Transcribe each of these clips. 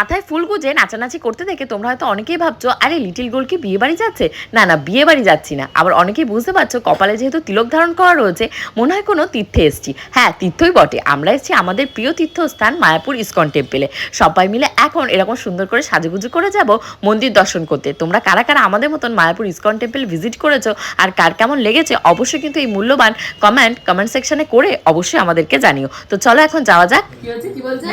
মাথায় ফুল গুজে নাচানাচি করতে দেখে তোমরা হয়তো অনেকেই ভাবছো আরে লিটিল গোল কি বিয়ে বাড়ি যাচ্ছে। না না, বিয়ে বাড়ি যাচ্ছি না। আবার অনেকেই বুঝতে পারছো কপালে যেহেতু তিলক ধারণ করা রয়েছে মনে হয় কোনো তীর্থে এসছি। হ্যাঁ, তীর্থই বটে। আমরা এসেছি আমাদের প্রিয় তীর্থস্থান মায়াপুর ইসকন টেম্পলে। সবাই মিলে এখন এরকম সুন্দর করে সাজুগুজু করে যাব মন্দির দর্শন করতে। তোমরা কারা কারা আমাদের মতন মায়াপুর ইসকন টেম্পল ভিজিট করেছো আর কার কেমন লেগেছে অবশ্যই কিন্তু এই মূল্যবান কমেন্ট সেকশনে করে অবশ্যই আমাদেরকে জানিও। তো চলো এখন যাওয়া যাক। কি হচ্ছে, কি বলছে?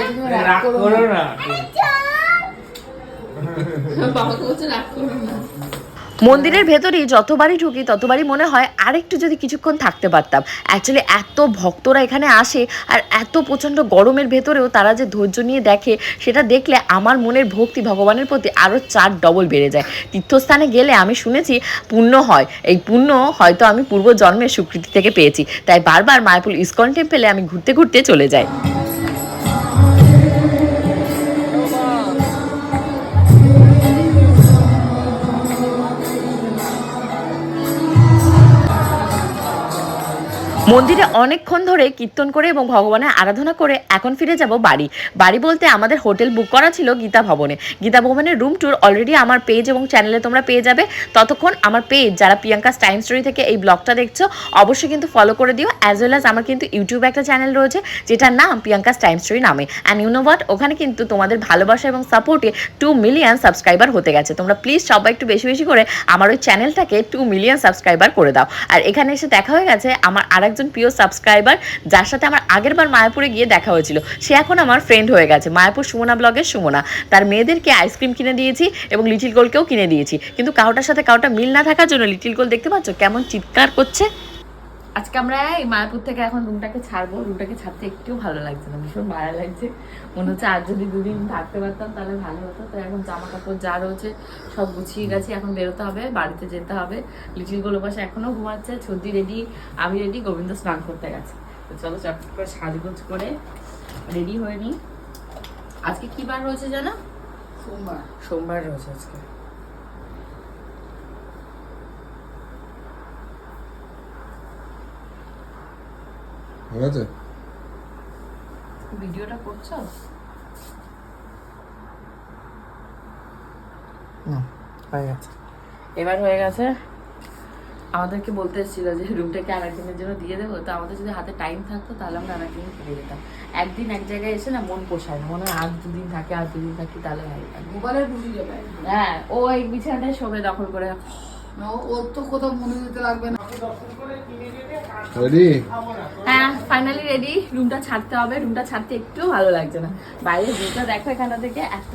মন্দিরের ভেতরেই যতবারই ঢুকি ততবারই মনে হয় আরেকটু যদি কিছুক্ষণ থাকতে পারতাম। অ্যাকচুয়ালি এত ভক্তরা এখানে আসে আর এত প্রচণ্ড গরমের ভেতরেও তারা যে ধৈর্য নিয়ে দেখে সেটা দেখলে আমার মনের ভক্তি ভগবানের প্রতি আরও 4 ডবল বেড়ে যায়। তীর্থস্থানে গেলে আমি শুনেছি পুণ্য হয়, এই পুণ্য হয়তো আমি পূর্ব জন্মের স্বীকৃতি থেকে পেয়েছি। তাই বারবার মায়াপুর ইসকন টেম্পলে আমি ঘুরতে ঘুরতে চলে যাই। মন্দিরে অনেকক্ষণ ধরে কীর্তন করে এবং ভগবানের আরাধনা করে এখন ফিরে যাব বাড়ি। বাড়ি বলতে আমাদের হোটেল বুক করা ছিল গীতা ভবনে। গীতা ভবনের রুম ট্যুর অলরেডি আমার পেজ এবং চ্যানেলে তোমরা পেয়ে যাবে। ততক্ষণ আমার পেজ যারা প্রিয়াঙ্কাস টাইম স্টোরি থেকে এই ব্লগটা দেখছো অবশ্যই কিন্তু ফলো করে দিও। অ্যাজ ওয়েল অ্যাজ আমার কিন্তু ইউটিউবে একটা চ্যানেল রয়েছে যেটার নাম প্রিয়াঙ্কাস টাইম স্টোরি নামে। অ্যান্ড ইউ নো হোয়াট, ওখানে কিন্তু তোমাদের ভালোবাসা এবং সাপোর্টে 2 মিলিয়ন সাবস্ক্রাইবার হতে গেছে। তোমরা প্লিজ সবাই একটু বেশি বেশি করে আমার ওই চ্যানেলটাকে 2 মিলিয়ন সাবস্ক্রাইবার করে দাও। আর এখানে এসে দেখা হয়ে গেছে আমার আরেকজন প্রিয় সাবস্ক্রাইবার যার সাথে আমার আগের বার মায়াপুরে গিয়ে দেখা হয়েছিল। সে এখন আমার ফ্রেন্ড হয়ে গেছে, মায়াপুর সুমনা ব্লগের সুমনা। তার মেয়েদেরকে আইসক্রিম কিনে দিয়েছি এবং লিটিল গোলকেও কিনে দিয়েছি, কিন্তু কাউটার সাথে কাউটা মিল না থাকার জন্য লিটিল গোল দেখতে পাচ্ছ কেমন চিৎকার করছে। আজকে আমরা এই মায়াপুর থেকে এখন রুমটাকে ছাড়বো। রুমটাকে ছাড়তে একটু ভালো লাগছে না, ভীষণ মায়া লাগছে। মনে হচ্ছে আর যদি 2 দিন থাকতে পারতাম তাহলে ভালো হতো। তো এখন জামা কাপড় যা রয়েছে সব গুছিয়ে গেছি, এখন বেরোতে হবে, বাড়িতে যেতে হবে। লিটিল গোল পাশে এখনো ঘুমাচ্ছে, ছর্দি রেডি, আমি রেডি, গোবিন্দ স্নান করতে গেছে। তো চলো চটপট করে সাজগোজ করে রেডি হয়ে নিই। আজকে কি বার রয়েছে জানো? সোমবার রয়েছে আজকে। ভিডিওটা করছো? এবার হয়ে গেছে। আমাদেরকে বলতে এসেছিল যে রুমটাকে আরেকদিনের জন্য দিয়ে দেবো। তো আমাদের যদি হাতে টাইম থাকতো তাহলে আমরা আরেকদিন ফিরে যেতাম। একদিন এক জায়গায় এসে না মন পোষায় না, মনে হয় আর 2 দিন থাকি, আর 2 দিন থাকি, তাহলে ভালো লাগে। মোবাইলের বুঝি যাবে। হ্যাঁ, ও এই বিছানাটায় শোবে দখল করে। ওর তো কোথাও মনে দিতে লাগবে না। হ্যাঁ, ফাইনালি রেডি। রুমটা ছাড়তে হবে। রুমটা ছাড়তে একটু ভালো লাগছে না। বাইরের ভিউটা দেখো এখান থেকে এত